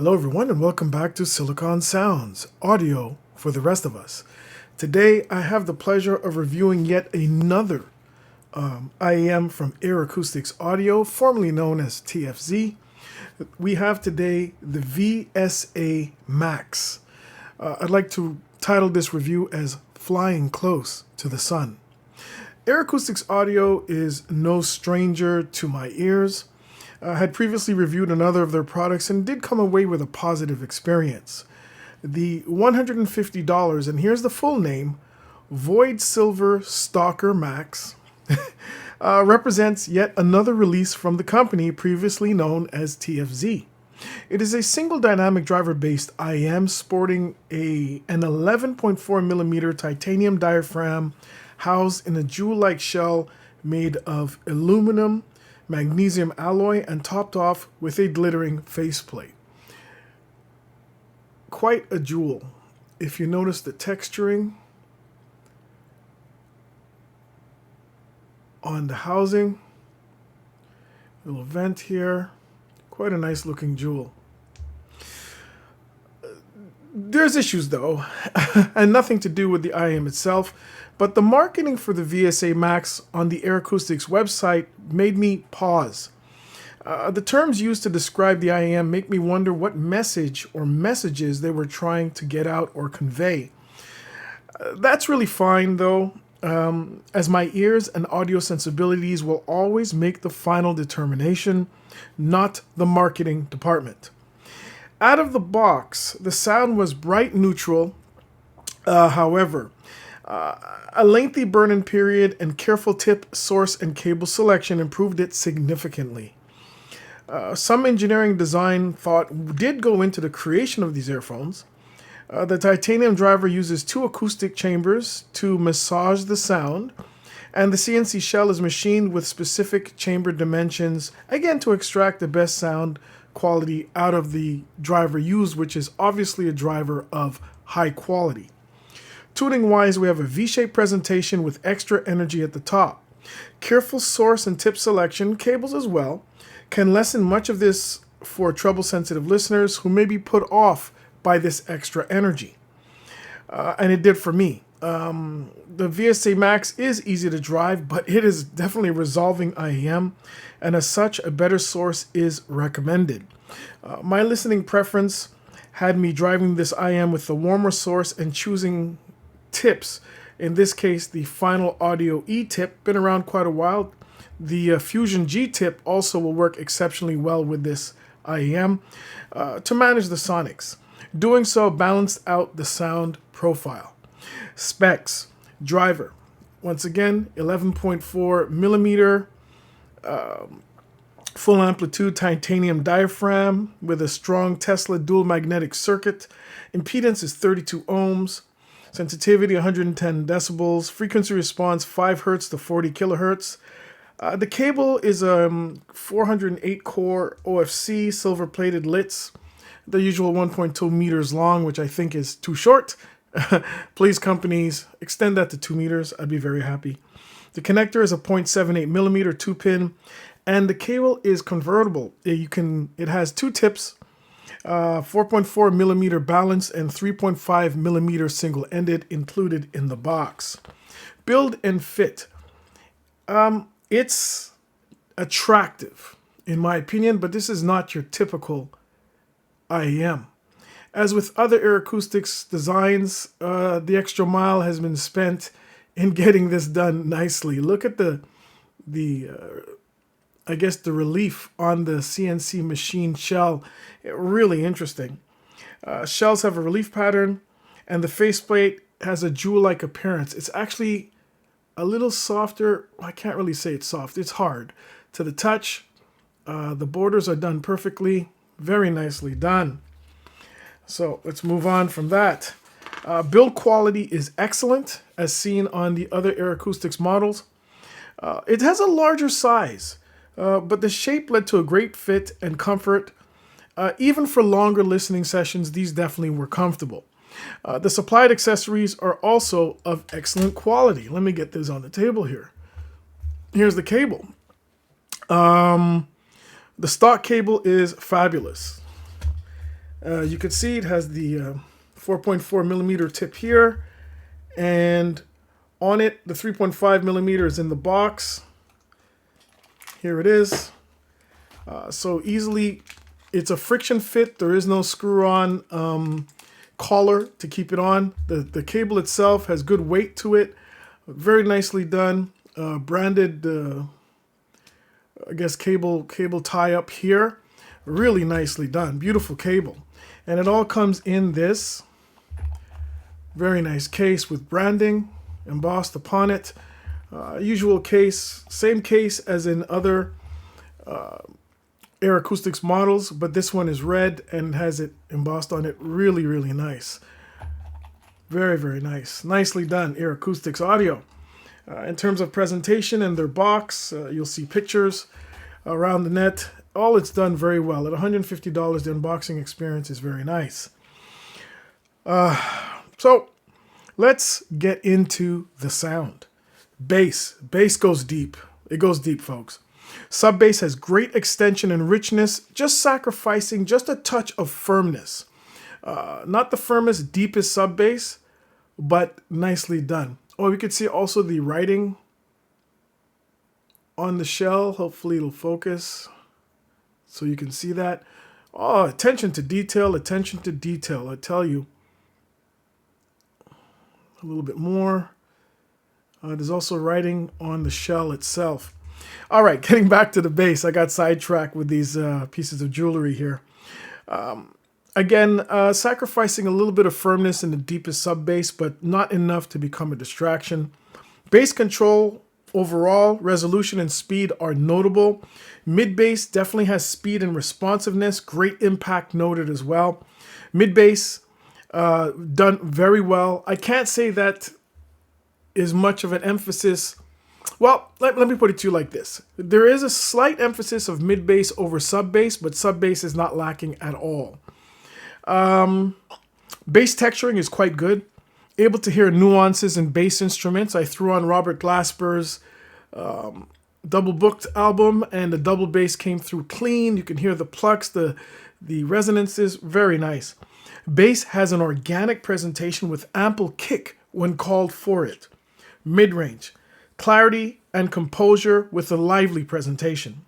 Hello everyone and welcome back to Silicon Sounds, audio for the rest of us. Today I have the pleasure of reviewing yet another IEM from Earacoustics Audio, formerly known as TFZ. We have today the VSA-Max. I'd like to title this review as Flying Close to the Sun. Earacoustics Audio is no stranger to my ears. I had previously reviewed another of their products and did come away with a positive experience. The $150, and here's the full name, VoidSilver Stalker Max, represents yet another release from the company previously known as TFZ. It is a single dynamic driver-based IEM sporting an 11.4mm titanium diaphragm housed in a jewel-like shell made of aluminum-magnesium alloy and topped off with a glittering faceplate. Quite a jewel. If you notice the texturing on the housing, little vent here, quite a nice looking jewel. There's issues though, and nothing to do with the IEM itself, but the marketing for the VSA-Max on the Earacoustics website made me pause. The terms used to describe the IEM make me wonder what message or messages they were trying to get out or convey. That's really fine though, as my ears and audio sensibilities will always make the final determination, not the marketing department. Out of the box, the sound was bright neutral. However, a lengthy burn-in period and careful tip, source, and cable selection improved it significantly. Some engineering design thought did go into the creation of these earphones. The titanium driver uses 2 acoustic chambers to massage the sound, and the CNC shell is machined with specific chamber dimensions, again to extract the best sound quality out of the driver used, which is obviously a driver of high quality. Tuning wise, we have a V-shaped presentation with extra energy at the top. Careful source and tip selection, cables as well, can lessen much of this for trouble sensitive listeners who may be put off by this extra energy. And it did for me. The VSA Max is easy to drive, but it is definitely resolving IEM, and as such, a better source is recommended. My listening preference had me driving this IEM with the warmer source and choosing tips. In this case, the Final Audio E tip, been around quite a while. The Fusion G tip also will work exceptionally well with this IEM to manage the sonics. Doing so balanced out the sound profile. Specs, driver, once again 11.4mm full amplitude titanium diaphragm with a strong Tesla dual magnetic circuit. Impedance is 32 ohms. Sensitivity 110 decibels. Frequency response 5 Hz to 40 kilohertz. The cable is 408 core OFC silver plated lits. The usual 1.2 meters long, which I think is too short. Please, companies, extend that to 2 meters. I'd be very happy. The connector is a 0.78mm 2-pin, and the cable is convertible. It has 2 tips, 4.4mm balance and 3.5mm single-ended included in the box. Build and fit. It's attractive, in my opinion, but this is not your typical IEM. As with other Earacoustics designs, the extra mile has been spent in getting this done nicely. Look at the relief on the CNC machine shell. Really interesting. Shells have a relief pattern, and the faceplate has a jewel-like appearance. It's actually a little softer. I can't really say it's soft. It's hard to the touch. The borders are done perfectly. Very nicely done. So let's move on from that. Build quality is excellent, as seen on the other Earacoustics models. It has a larger size, but the shape led to a great fit and comfort. Even for longer listening sessions, these definitely were comfortable. The supplied accessories are also of excellent quality. Let me get this on the table here. Here's the cable. The stock cable is fabulous. You can see it has the 4.4 millimeter tip here, and on it the 3.5 millimeter is in the box. Here it is. So easily, it's a friction fit. There is no screw-on collar to keep it on. The cable itself has good weight to it. Very nicely done. Branded, I guess, cable tie up here. Really nicely done. Beautiful cable. And it all comes in this very nice case with branding embossed upon it. Usual case, same case as in other Earacoustics models, but this one is red and has it embossed on it. Really, really nice. Very, very nice. Nicely done, Earacoustics Audio. In terms of presentation and their box, you'll see pictures around the net. All it's done very well. At $150, the unboxing experience is very nice. So let's get into the sound. Bass. Bass goes deep. It goes deep, folks. Sub bass has great extension and richness, just sacrificing just a touch of firmness. Not the firmest, deepest sub bass, but nicely done. Oh, we could see also the writing on the shell. Hopefully it'll focus so you can see that. Oh, attention to detail, attention to detail. I tell you. A little bit more. There's also writing on the shell itself. All right, getting back to the bass. I got sidetracked with these pieces of jewelry here. Again, sacrificing a little bit of firmness in the deepest sub bass, but not enough to become a distraction. Bass control, overall, resolution and speed are notable. Mid bass definitely has speed and responsiveness. Great impact noted as well. Mid bass, done very well. I can't say that is much of an emphasis. Well, let me put it to you like this. There is a slight emphasis of mid bass over sub bass, but sub bass is not lacking at all. Bass texturing is quite good. Able to hear nuances in bass instruments. I threw on Robert Glasper's double booked album, and the double bass came through clean. You can hear the plucks, the resonances. Very nice. Bass has an organic presentation with ample kick when called for it. Mid-range. Clarity and composure with a lively presentation.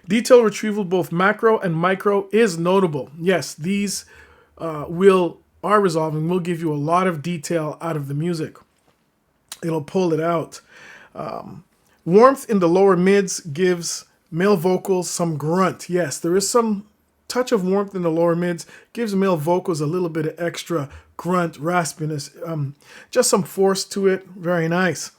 Detail retrieval, both macro and micro, is notable. Yes, these are resolving. Will give you a lot of detail out of the music. It'll pull it out. Warmth in the lower mids gives male vocals some grunt. Yes, there is some touch of warmth in the lower mids. Gives male vocals a little bit of extra grunt, raspiness. Just some force to it. Very nice.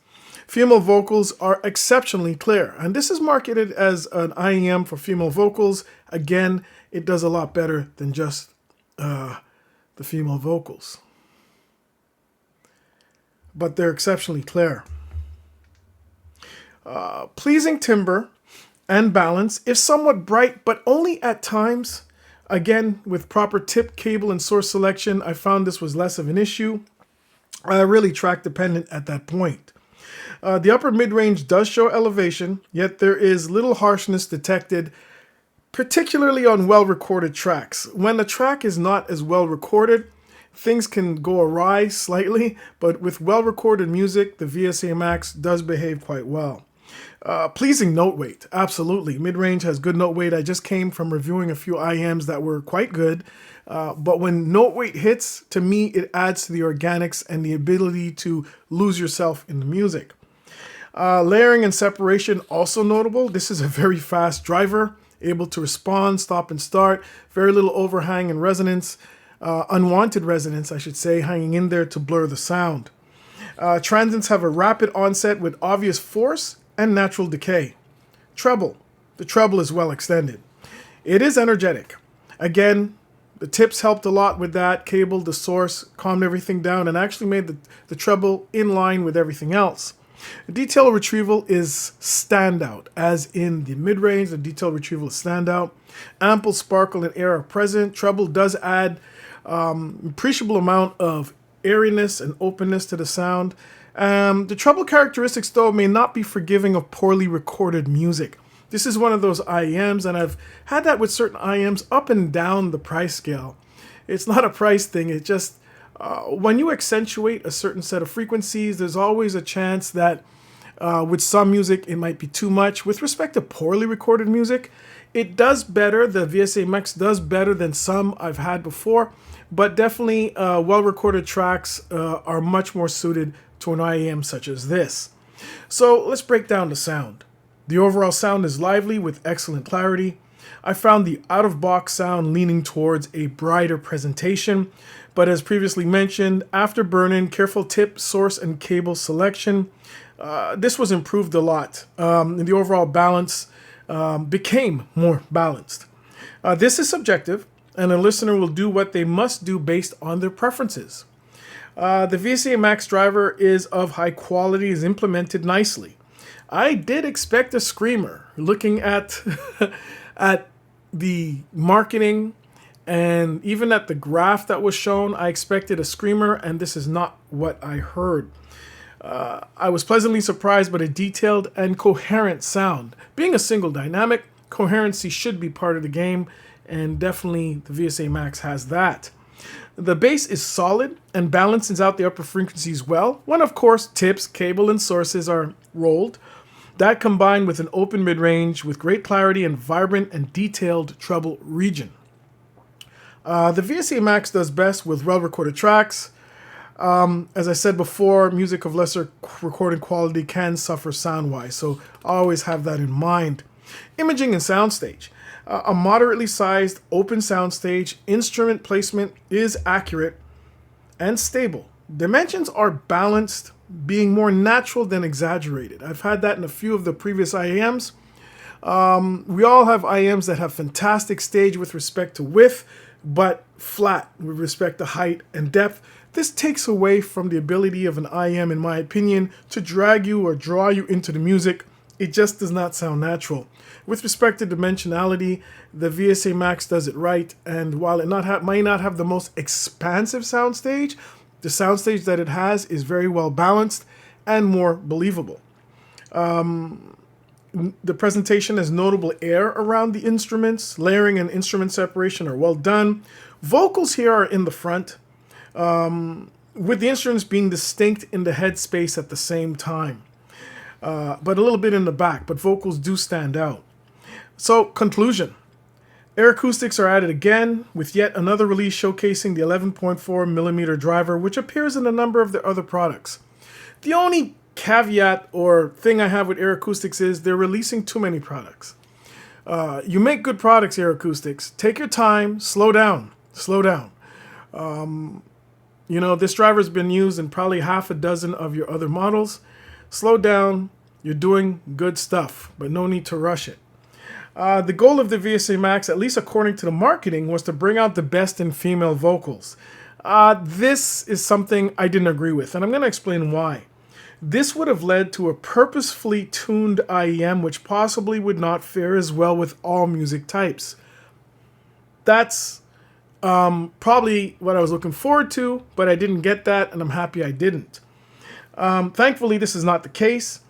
Female vocals are exceptionally clear, and this is marketed as an IEM for female vocals. Again, it does a lot better than just the female vocals, but they're exceptionally clear. Pleasing timbre and balance, if somewhat bright, but only at times. Again, with proper tip, cable, and source selection, I found this was less of an issue. Really track dependent at that point. The upper mid-range does show elevation, yet there is little harshness detected, particularly on well-recorded tracks. When the track is not as well recorded, things can go awry slightly, but with well-recorded music, the VSA-Max does behave quite well. Pleasing note weight, absolutely. Mid-range has good note weight. I just came from reviewing a few IMs that were quite good, but when note weight hits, to me, it adds to the organics and the ability to lose yourself in the music. Layering and separation, also notable. This is a very fast driver, able to respond, stop and start. Very little overhang and resonance, unwanted resonance, I should say, hanging in there to blur the sound. Transients have a rapid onset with obvious force and natural decay. Treble. The treble is well extended. It is energetic. Again, the tips helped a lot with that. Cable, the source, calmed everything down and actually made the treble in line with everything else. The detail retrieval is standout, as in the mid-range, the detail retrieval is standout. Ample sparkle and air are present. Treble does add appreciable amount of airiness and openness to the sound. The treble characteristics, though, may not be forgiving of poorly recorded music. This is one of those IEMs, and I've had that with certain IEMs up and down the price scale. It's not a price thing. It just, when you accentuate a certain set of frequencies, there's always a chance that with some music, it might be too much. With respect to poorly recorded music, it does better. The VSA-Max does better than some I've had before, but definitely well-recorded tracks are much more suited to an IEM such as this. So let's break down the sound. The overall sound is lively with excellent clarity. I found the out-of-box sound leaning towards a brighter presentation, but as previously mentioned, after burn-in, careful tip, source, and cable selection, this was improved a lot. And the overall balance became more balanced. This is subjective, and a listener will do what they must do based on their preferences. The VSA-Max driver is of high quality, is implemented nicely. I did expect a screamer. Looking at at the marketing and even at the graph that was shown, I expected a screamer, and this is not what I heard. I was pleasantly surprised by a detailed and coherent sound. Being a single dynamic, coherency should be part of the game, and definitely the VSA-Max has that. The bass is solid and balances out the upper frequencies well, when of course tips, cable, and sources are rolled. That combined with an open mid-range with great clarity and vibrant and detailed treble region. The VSA-Max does best with well-recorded tracks. As I said before, music of lesser recording quality can suffer sound-wise, so always have that in mind. Imaging and soundstage. A moderately sized open soundstage, instrument placement is accurate and stable. Dimensions are balanced, being more natural than exaggerated. I've had that in a few of the previous IEMs. We all have IEMs that have fantastic stage with respect to width, but flat with respect to height and depth. This takes away from the ability of an IEM, in my opinion, to drag you or draw you into the music. It just does not sound natural. With respect to dimensionality, the VSA-Max does it right, and while it might not have the most expansive soundstage, the soundstage that it has is very well balanced and more believable. The presentation has notable air around the instruments. Layering and instrument separation are well done. Vocals here are in the front, with the instruments being distinct in the head space at the same time. But a little bit in the back, but vocals do stand out. So, conclusion. Earacoustics are at it again with yet another release showcasing the 11.4mm driver, which appears in a number of their other products. The only caveat or thing I have with Earacoustics is they're releasing too many products. You make good products, Earacoustics. Take your time, slow down, slow down. You know, this driver's been used in probably half a dozen of your other models. Slow down, you're doing good stuff, but no need to rush it. The goal of the VSA-Max, at least according to the marketing, was to bring out the best in female vocals. This is something I didn't agree with, and I'm going to explain why. This would have led to a purposefully tuned IEM, which possibly would not fare as well with all music types. That's probably what I was looking forward to, but I didn't get that, and I'm happy I didn't. Thankfully, this is not the case,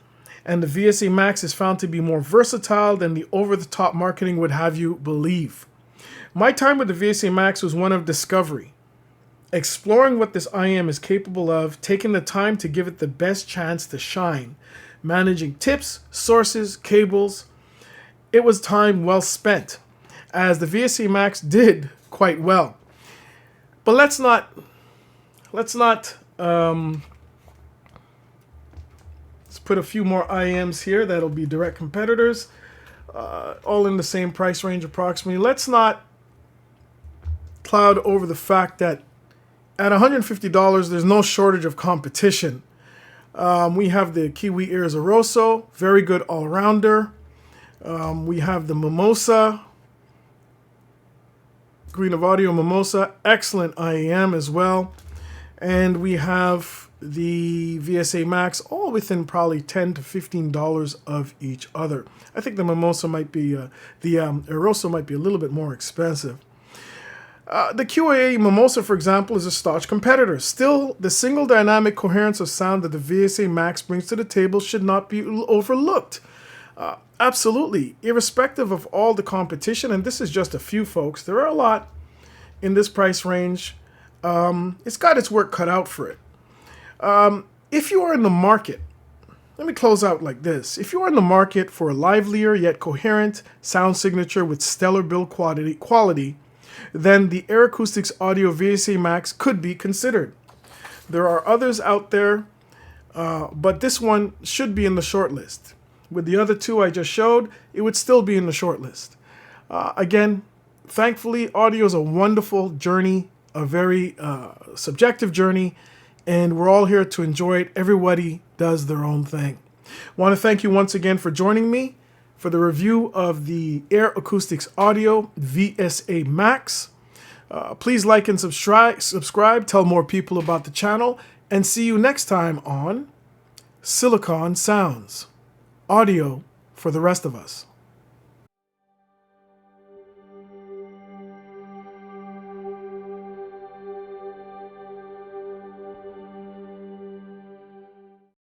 and the VSA-Max is found to be more versatile than the over-the-top marketing would have you believe. My time with the VSA-Max was one of discovery, exploring what this IEM is capable of, taking the time to give it the best chance to shine, managing tips, sources, cables. It was time well spent, as the VSA-Max did quite well. But let's not let's put a few more IEMs here that'll be direct competitors, all in the same price range approximately. Let's not cloud over the fact that at $150, there's no shortage of competition. We have the Kiwi Earacoustics, very good all-rounder. We have the Mimosa, Green of Audio Mimosa, excellent IEM as well. And we have the VSA-Max, all within probably $10 to $15 of each other. I think the Mimosa might be, the Earacoustics might be a little bit more expensive. The QAA Mimosa, for example, is a staunch competitor. Still, the single dynamic coherence of sound that the VSA-Max brings to the table should not be overlooked. Absolutely, irrespective of all the competition, and this is just a few, folks, there are a lot. in this price range, it's got its work cut out for it. If you are in the market, let me close out like this. If you are in the market for a livelier yet coherent sound signature with stellar build quality, then the Earacoustics Audio VSA-Max could be considered. There are others out there, but this one should be in the short list. With the other two I just showed, it would still be in the short list. Again, thankfully, audio is a wonderful journey, a very subjective journey, and we're all here to enjoy it. Everybody does their own thing. I want to thank you once again for joining me for the review of the Earacoustics Audio VSA-Max. Please like and subscribe, tell more people about the channel, and see you next time on Silicon Sounds, audio for the rest of us.